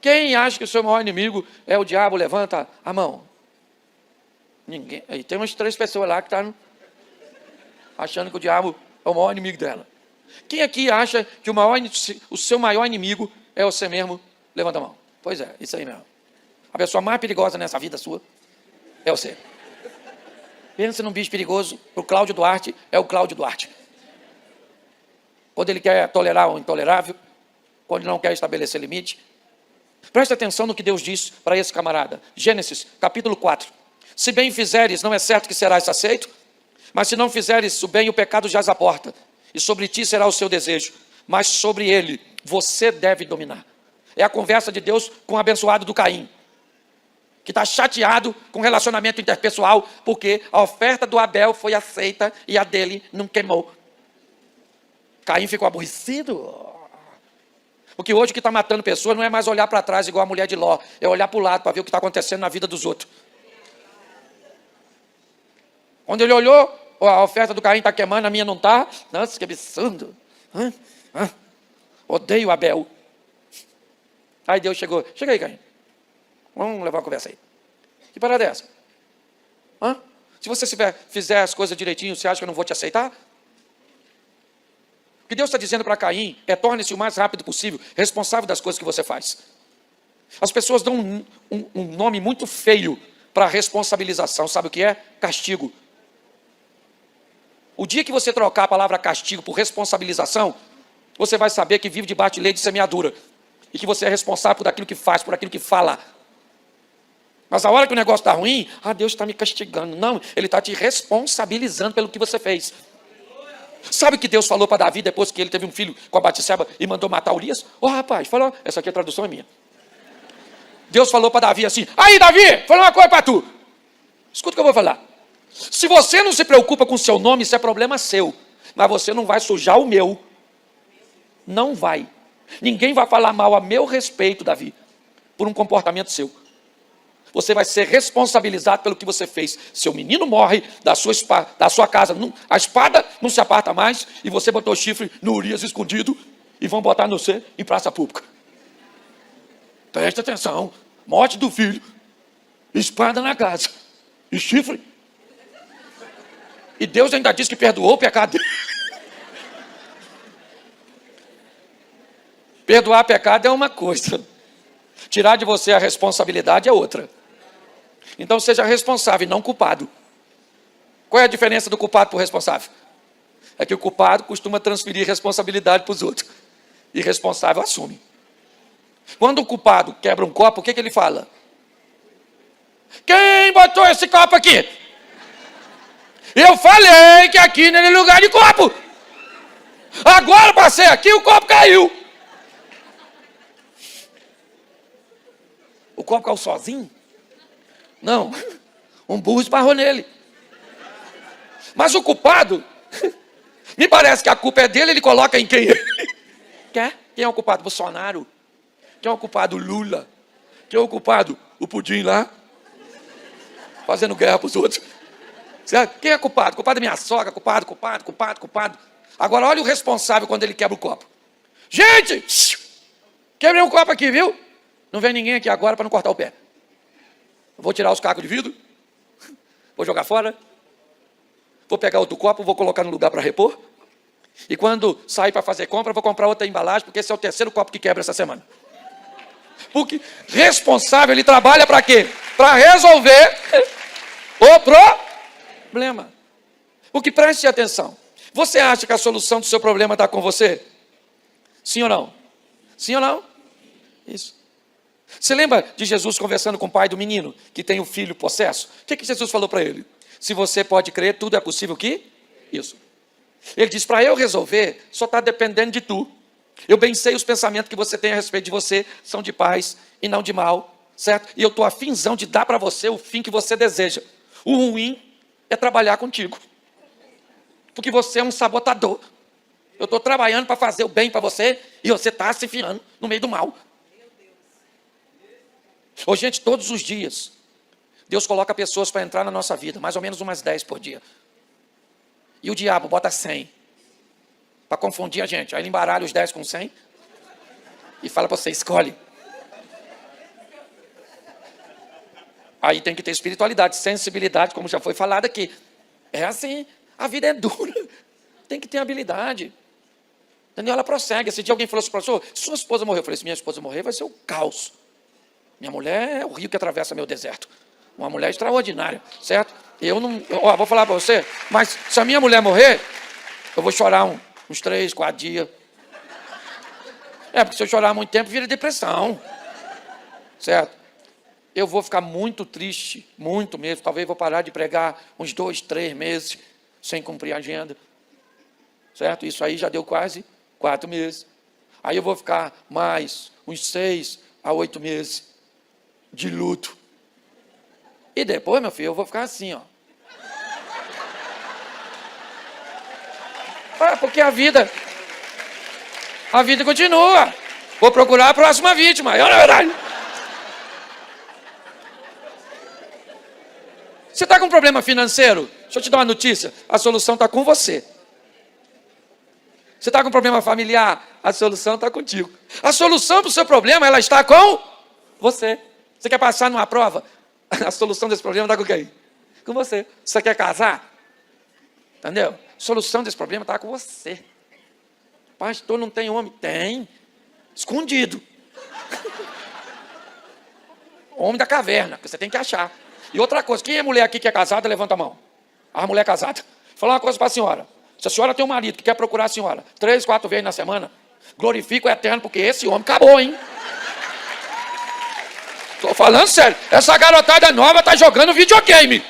Quem acha que o seu maior inimigo é o diabo? Levanta a mão. Ninguém. Aí tem umas 3 pessoas lá que estão achando que o diabo é o maior inimigo dela. Quem aqui acha que o seu maior inimigo é você mesmo? Levanta a mão. Pois é, isso aí mesmo. A pessoa mais perigosa nessa vida sua é você. Pensa num bicho perigoso. O Cláudio Duarte é o Cláudio Duarte. Quando ele quer tolerar o intolerável, quando ele não quer estabelecer limite. Preste atenção no que Deus diz para esse camarada. Gênesis, capítulo 4. Se bem fizeres, não é certo que serás aceito, mas se não fizeres o bem, o pecado jaz à porta, e sobre ti será o seu desejo, mas sobre ele você deve dominar. É a conversa de Deus com o abençoado do Caim, que está chateado com o relacionamento interpessoal, porque a oferta do Abel foi aceita e a dele não queimou. Caim ficou aborrecido. Porque hoje o que está matando pessoas não é mais olhar para trás igual a mulher de Ló, é olhar para o lado para ver o que está acontecendo na vida dos outros. Quando ele olhou, a oferta do Caim está queimando, a minha não está. Nossa, que absurdo. Odeio Abel. Aí Deus chegou. Chega aí, Caim. Vamos levar uma conversa aí. Que parada é essa? Se você fizer as coisas direitinho, você acha que eu não vou te aceitar? O que Deus está dizendo para Caim é: torne-se o mais rápido possível responsável das coisas que você faz. As pessoas dão um nome muito feio para responsabilização. Sabe o que é? Castigo. O dia que você trocar a palavra castigo por responsabilização, você vai saber que vive debaixo de lei de semeadura. E que você é responsável por aquilo que faz, por aquilo que fala. Mas a hora que o negócio está ruim, Deus está me castigando. Não, Ele está te responsabilizando pelo que você fez. Sabe o que Deus falou para Davi depois que ele teve um filho com a Batseba e mandou matar Urias? Rapaz, falou, essa aqui a tradução é minha. Deus falou para Davi assim: aí Davi, vou falar uma coisa para tu. Escuta o que eu vou falar. Se você não se preocupa com o seu nome, isso é problema seu. Mas você não vai sujar o meu. Não vai. Ninguém vai falar mal a meu respeito, Davi, por um comportamento seu. Você vai ser responsabilizado pelo que você fez. Seu menino morre da sua casa, a espada não se aparta mais, e você botou o chifre no Urias escondido, e vão botar no você em praça pública. Presta atenção. Morte do filho, espada na casa, e chifre. E Deus ainda diz que perdoou o pecado dele. Perdoar pecado é uma coisa. Tirar de você a responsabilidade é outra. Então seja responsável e não culpado. Qual é a diferença do culpado para o responsável? É que o culpado costuma transferir responsabilidade para os outros. E responsável assume. Quando o culpado quebra um copo, o que ele fala? Quem botou esse copo aqui? Eu falei que aqui não é lugar de copo. Agora passei aqui, o copo caiu. O copo caiu sozinho? Não. Um burro esbarrou nele. Mas o culpado, me parece que a culpa é dele, ele coloca em quem ele quer. Quem é o culpado? Bolsonaro. Quem é o culpado? Lula. Quem é o culpado? O Pudim lá, fazendo guerra para os outros. Certo? Quem é culpado? Culpado é minha sogra, culpado. Agora olha o responsável quando ele quebra o copo. Gente, quebrei um copo aqui, viu? Não vem ninguém aqui agora para não cortar o pé. Vou tirar os cacos de vidro, vou jogar fora, vou pegar outro copo, vou colocar no lugar para repor. E quando sair para fazer compra, vou comprar outra embalagem, porque esse é o terceiro copo que quebra essa semana. Porque responsável, ele trabalha para quê? Para resolver o problema. Porque preste atenção. Você acha que a solução do seu problema está com você? Sim ou não? Sim ou não? Isso. Você lembra de Jesus conversando com o pai do menino, que tem o filho possesso? O que Jesus falou para ele? Se você pode crer, tudo é possível que? Isso. Ele diz, para eu resolver, só está dependendo de tu. Eu bem sei os pensamentos que você tem a respeito de você, são de paz e não de mal, certo? E eu estou afinzão de dar para você o fim que você deseja. O ruim é trabalhar contigo. Porque você é um sabotador. Eu estou trabalhando para fazer o bem para você e você está se enfiando no meio do mal. Ô, gente, todos os dias, Deus coloca pessoas para entrar na nossa vida, mais ou menos umas 10 por dia. E o diabo bota 100 para confundir a gente. Aí ele embaralha os 10 com 100 e fala para você, escolhe. Aí tem que ter espiritualidade, sensibilidade, como já foi falado aqui. É assim, a vida é dura. Tem que ter habilidade. Entendeu? Ela prossegue. Esse dia alguém falou assim, professor, sua esposa morreu. Eu falei, se minha esposa morrer, vai ser o caos. Minha mulher é o rio que atravessa meu deserto. Uma mulher extraordinária, certo? Eu não... vou falar para você, mas se a minha mulher morrer, eu vou chorar uns 3, 4 dias. Porque se eu chorar muito tempo, vira depressão. Certo? Eu vou ficar muito triste, muito mesmo. Talvez vou parar de pregar uns 2, 3 meses, sem cumprir a agenda. Certo? Isso aí já deu quase 4 meses. Aí eu vou ficar mais uns 6 a 8 meses de luto. E depois, meu filho, eu vou ficar assim, ó. Porque a vida continua. Vou procurar a próxima vítima. É verdade. Você está com um problema financeiro? Deixa eu te dar uma notícia. A solução está com você. Você está com um problema familiar? A solução está contigo. A solução para o seu problema, ela está com você. Você quer passar numa prova? A solução desse problema está com quem? Com você. Você quer casar? Entendeu? A solução desse problema está com você. Pastor, não tem homem? Tem. Escondido. Homem da caverna, que você tem que achar. E outra coisa, quem é mulher aqui que é casada, levanta a mão. A mulher casada. Vou falar uma coisa para a senhora. Se a senhora tem um marido que quer procurar a senhora 3, 4 vezes na semana, glorifica o eterno, porque esse homem acabou, hein? Estou falando sério. Essa garotada nova está jogando videogame.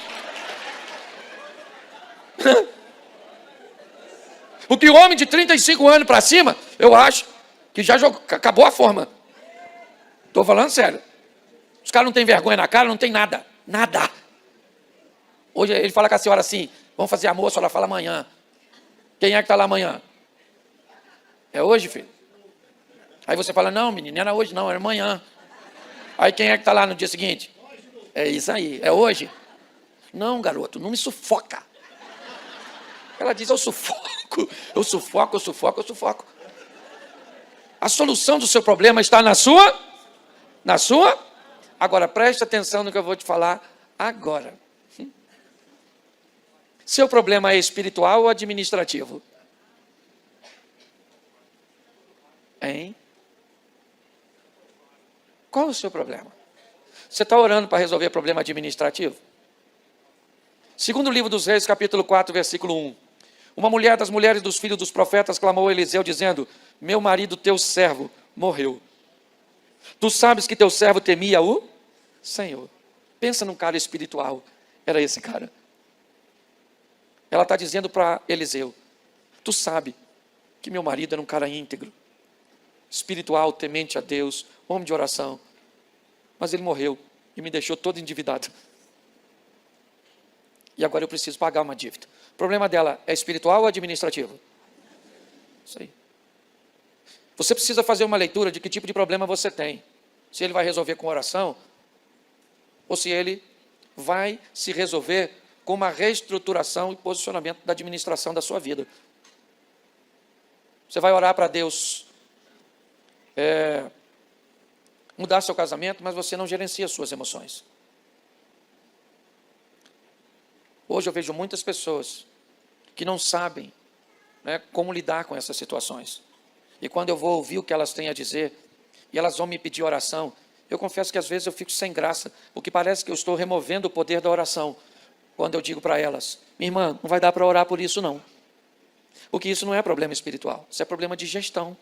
Porque o homem de 35 anos para cima, eu acho que já acabou a forma. Estou falando sério. Os caras não têm vergonha na cara, não tem nada. Nada. Hoje ele fala com a senhora assim, vamos fazer amor, a senhora fala amanhã. Quem é que está lá amanhã? É hoje, filho? Aí você fala, não, menino, não era hoje não, era amanhã. Aí quem é que está lá no dia seguinte? É isso aí, é hoje? Não, garoto, não me sufoca. Ela diz, eu sufoco. A solução do seu problema está na sua? Na sua? Agora, preste atenção no que eu vou te falar agora. Seu problema é espiritual ou administrativo? Hein? Qual é o seu problema? Você está orando para resolver problema administrativo? Segundo o livro dos Reis, capítulo 4, versículo 1. Uma mulher das mulheres dos filhos dos profetas clamou a Eliseu, dizendo, meu marido, teu servo, morreu. Tu sabes que teu servo temia o Senhor. Pensa num cara espiritual. Era esse cara. Ela está dizendo para Eliseu, tu sabe que meu marido era um cara íntegro, espiritual, temente a Deus, homem de oração. Mas ele morreu e me deixou todo endividado. E agora eu preciso pagar uma dívida. O problema dela é espiritual ou administrativo? Isso aí. Você precisa fazer uma leitura de que tipo de problema você tem. Se ele vai resolver com oração, ou se ele vai se resolver com uma reestruturação e posicionamento da administração da sua vida. Você vai orar para Deus mudar seu casamento, mas você não gerencia suas emoções. Hoje eu vejo muitas pessoas que não sabem, né, como lidar com essas situações. E quando eu vou ouvir o que elas têm a dizer, e elas vão me pedir oração, eu confesso que às vezes eu fico sem graça, porque parece que eu estou removendo o poder da oração, quando eu digo para elas: minha irmã, não vai dar para orar por isso não. Porque isso não é problema espiritual, isso é problema de gestão.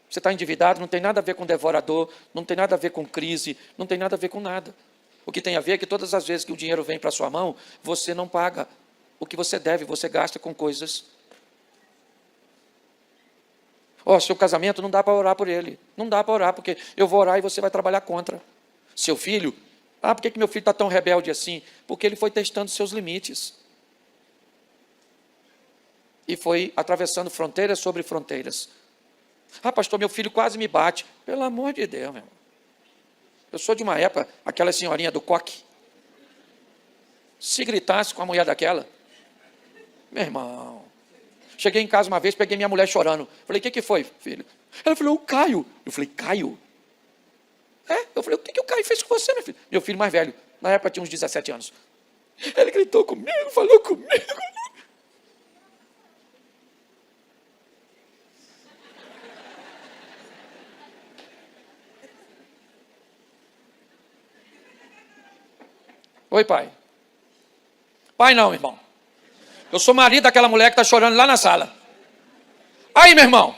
Você está endividado, não tem nada a ver com devorador, não tem nada a ver com crise, não tem nada a ver com nada. O que tem a ver é que todas as vezes que o dinheiro vem para sua mão, você não paga o que você deve, você gasta com coisas. Seu casamento não dá para orar por ele. Não dá para orar, porque eu vou orar e você vai trabalhar contra. Seu filho, por que meu filho está tão rebelde assim? Porque ele foi testando seus limites. E foi atravessando fronteiras sobre fronteiras. Pastor, meu filho quase me bate. Pelo amor de Deus, meu irmão. Eu sou de uma época, aquela senhorinha do coque. Se gritasse com a mulher daquela, meu irmão. Cheguei em casa uma vez, peguei minha mulher chorando. Falei: o que foi, filho? Ela falou: o Caio. Eu falei: Caio? Eu falei: o que o Caio fez com você, meu filho? Meu filho mais velho, na época tinha uns 17 anos. Ele gritou comigo, falou comigo. Oi, pai. Pai não, irmão. Eu sou marido daquela mulher que está chorando lá na sala. Aí, meu irmão.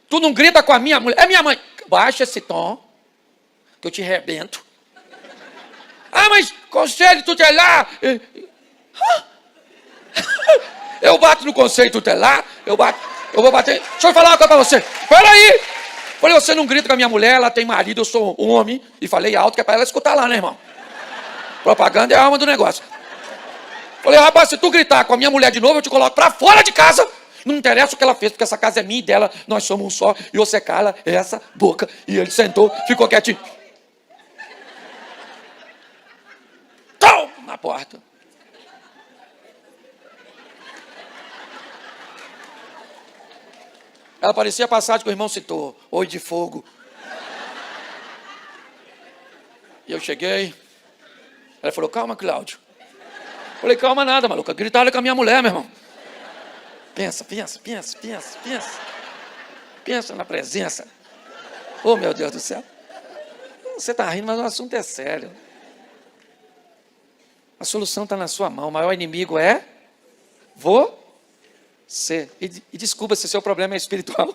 Tu não grita com a minha mulher. É minha mãe. Baixa esse tom, que eu te arrebento. Mas conselho tutelar. Eu bato no conselho tutelar. Eu vou bater. Deixa eu falar uma coisa para você. Peraí. Falei: você não grita com a minha mulher, ela tem marido, eu sou um homem. E falei alto, que é para ela escutar lá, né, irmão? Propaganda é a alma do negócio. Falei: rapaz, se tu gritar com a minha mulher de novo, eu te coloco pra fora de casa. Não interessa o que ela fez, porque essa casa é minha e dela, nós somos um só. E você cala essa boca. E ele sentou, ficou quietinho. Tão na porta. Ela parecia a passagem que o irmão citou: oi de fogo. E eu cheguei. Ela falou: calma, Cláudio. Falei: calma nada, maluca. Gritaram com a minha mulher, meu irmão. Pensa. Pensa na presença. Oh, meu Deus do céu. Você está rindo, mas o assunto é sério. A solução está na sua mão. O maior inimigo é você. E desculpa se seu problema é espiritual.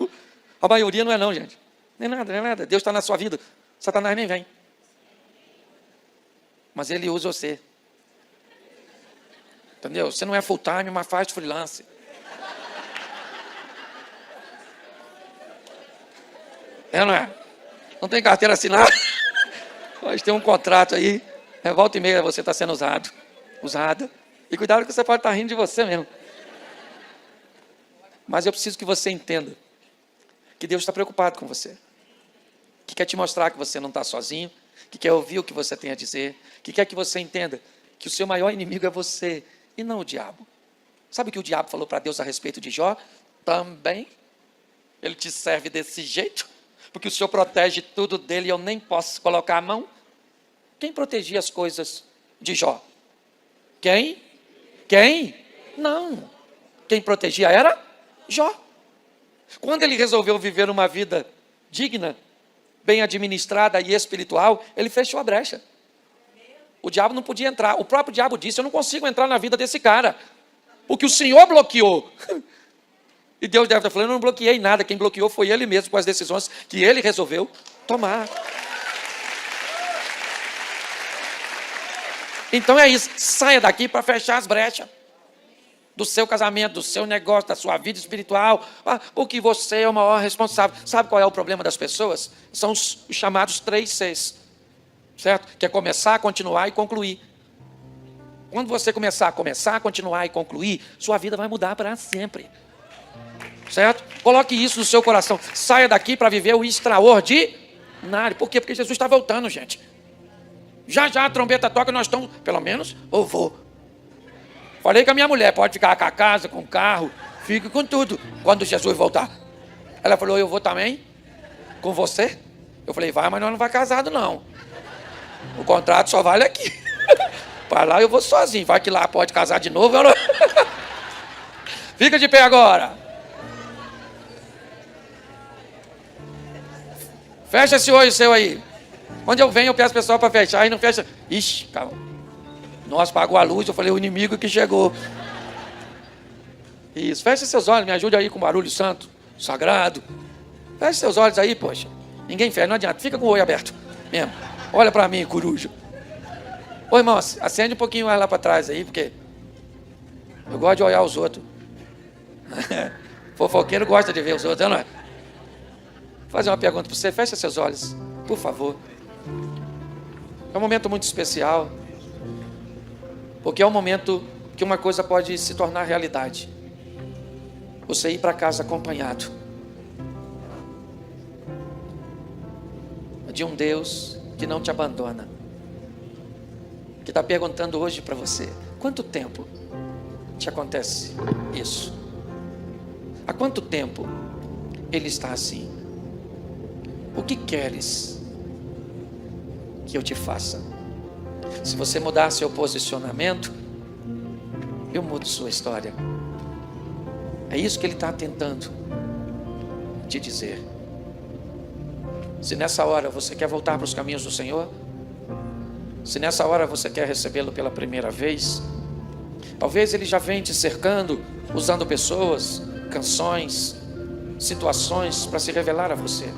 A maioria não é não, gente. Nem nada. Deus está na sua vida. Satanás nem vem. Mas ele usa você. Entendeu? Você não é full time, mas faz freelance. Não é? Não tem carteira assinada? Mas tem um contrato aí. Volta e meia você está sendo usada. E cuidado que você pode estar rindo de você mesmo. Mas eu preciso que você entenda que Deus está preocupado com você. Que quer te mostrar que você não está sozinho. Que quer ouvir o que você tem a dizer. Que quer que você entenda que o seu maior inimigo é você e não o diabo. Sabe o que o diabo falou para Deus a respeito de Jó? Também. Ele te serve desse jeito, porque o Senhor protege tudo dele e eu nem posso colocar a mão. Quem protegia as coisas de Jó? Quem? Não. Quem protegia era Jó. Quando ele resolveu viver uma vida digna, bem administrada e espiritual, ele fechou a brecha. O diabo não podia entrar. O próprio diabo disse: eu não consigo entrar na vida desse cara, porque o Senhor bloqueou. E Deus deve estar falando: eu não bloqueei nada. Quem bloqueou foi ele mesmo, com as decisões que ele resolveu tomar. Então é isso. Saia daqui para fechar as brechas do seu casamento, do seu negócio, da sua vida espiritual, porque você é o maior responsável. Sabe qual é o problema das pessoas? São os chamados 3 Cs. Certo? Que é começar, continuar e concluir. Quando você começar, continuar e concluir, sua vida vai mudar para sempre. Certo? Coloque isso no seu coração. Saia daqui para viver o extraordinário. Por quê? Porque Jesus está voltando, gente. Já a trombeta toca, nós estamos, pelo menos, eu vou. Falei com a minha mulher, pode ficar com a casa, com o carro, fique com tudo, quando Jesus voltar. Ela falou, eu vou também, com você. Eu falei, vai, mas nós não vai casado não. O contrato só vale aqui. Para lá eu vou sozinho, vai que lá pode casar de novo. Eu não... Fica de pé agora. Fecha esse olho seu aí. Quando eu venho, eu peço o pessoal para fechar e não fecha. Ixi, calma. Nossa, apagou a luz, eu falei, o inimigo que chegou. Isso, feche seus olhos, me ajude aí com barulho santo, sagrado. Feche seus olhos aí, poxa. Ninguém fecha, não adianta, fica com o olho aberto mesmo. Olha para mim, coruja. Ô irmão, acende um pouquinho mais lá para trás aí, porque eu gosto de olhar os outros. Fofoqueiro gosta de ver os outros, não é? Vou fazer uma pergunta para você, feche seus olhos, por favor. É um momento muito especial, porque é um momento que uma coisa pode se tornar realidade. Você ir para casa acompanhado de um Deus que não te abandona, que está perguntando hoje para você, quanto tempo te acontece isso? Há quanto tempo Ele está assim? O que queres que eu te faça? Se você mudar seu posicionamento, eu mudo sua história. É isso que Ele está tentando te dizer. Se nessa hora você quer voltar para os caminhos do Senhor, se nessa hora você quer recebê-lo pela primeira vez, talvez Ele já vem te cercando, usando pessoas, canções, situações para se revelar a você.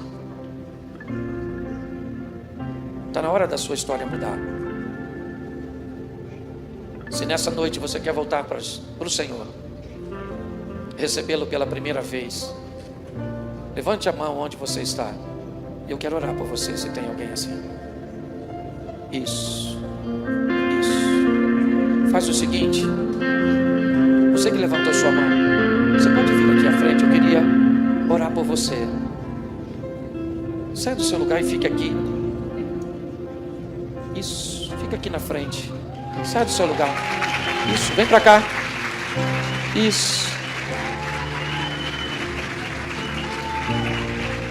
Está na hora da sua história mudar. Se nessa noite você quer voltar para o Senhor, recebê-lo pela primeira vez, levante a mão onde você está. Eu quero orar por você, se tem alguém assim. Isso. Faz o seguinte, você que levantou sua mão, você pode vir aqui à frente, eu queria orar por você. Sai do seu lugar e fique aqui. Isso, fica aqui na frente. Sai do seu lugar. Isso, vem pra cá. Isso.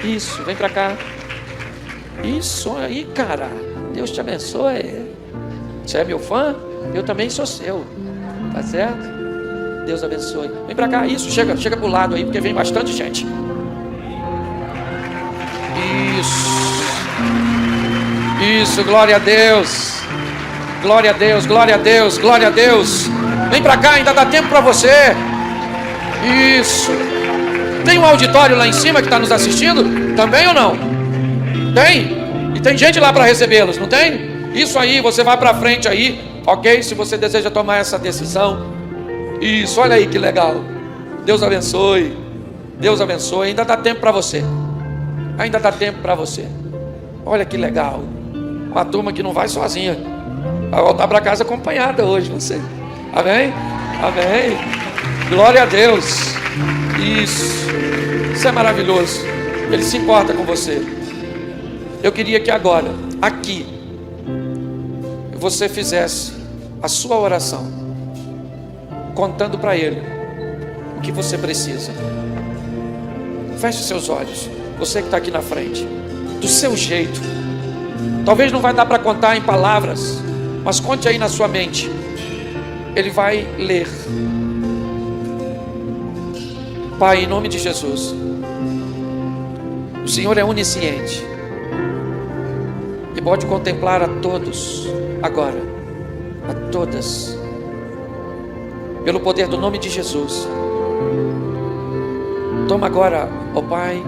Isso, vem pra cá. Isso aí, cara. Deus te abençoe. Você é meu fã? Eu também sou seu. Tá certo? Deus abençoe. Vem pra cá. Isso, chega pro lado aí, porque vem bastante gente. Isso, glória a Deus. Glória a Deus, glória a Deus, glória a Deus. Vem pra cá, ainda dá tempo pra você. Isso. Tem um auditório lá em cima que está nos assistindo? Também ou não? Tem? E tem gente lá para recebê-los, não tem? Isso aí, você vai para frente aí, ok? Se você deseja tomar essa decisão. Isso, olha aí que legal. Deus abençoe. Deus abençoe. Ainda dá tempo para você. Ainda dá tempo para você. Olha que legal. Uma turma que não vai sozinha. Vai voltar para casa acompanhada hoje, você. Amém? Amém. Glória a Deus. Isso é maravilhoso. Ele se importa com você. Eu queria que agora, aqui, você fizesse a sua oração, contando para Ele o que você precisa. Feche seus olhos. Você que está aqui na frente, do seu jeito. Talvez não vai dar para contar em palavras, mas conte aí na sua mente. Ele vai ler. Pai, em nome de Jesus, o Senhor é onisciente e pode contemplar a todos agora, a todas, pelo poder do nome de Jesus. Toma agora, ó Pai,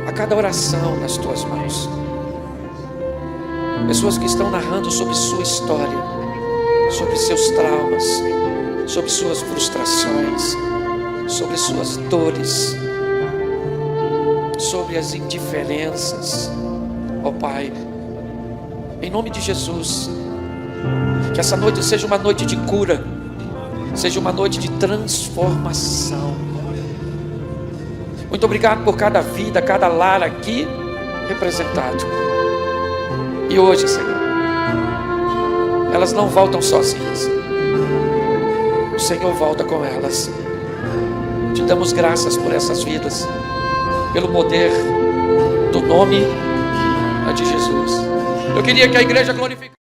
a cada oração nas tuas mãos. Pessoas que estão narrando sobre sua história, sobre seus traumas, sobre suas frustrações, sobre suas dores, sobre as indiferenças. Ó Pai, em nome de Jesus, Que essa noite seja uma noite de cura, seja uma noite de transformação. Muito obrigado por cada vida, cada lar aqui representado. E hoje, Senhor, elas não voltam sozinhas. O Senhor volta com elas. Te damos graças por essas vidas, pelo poder do nome de Jesus. Eu queria que a igreja glorificasse.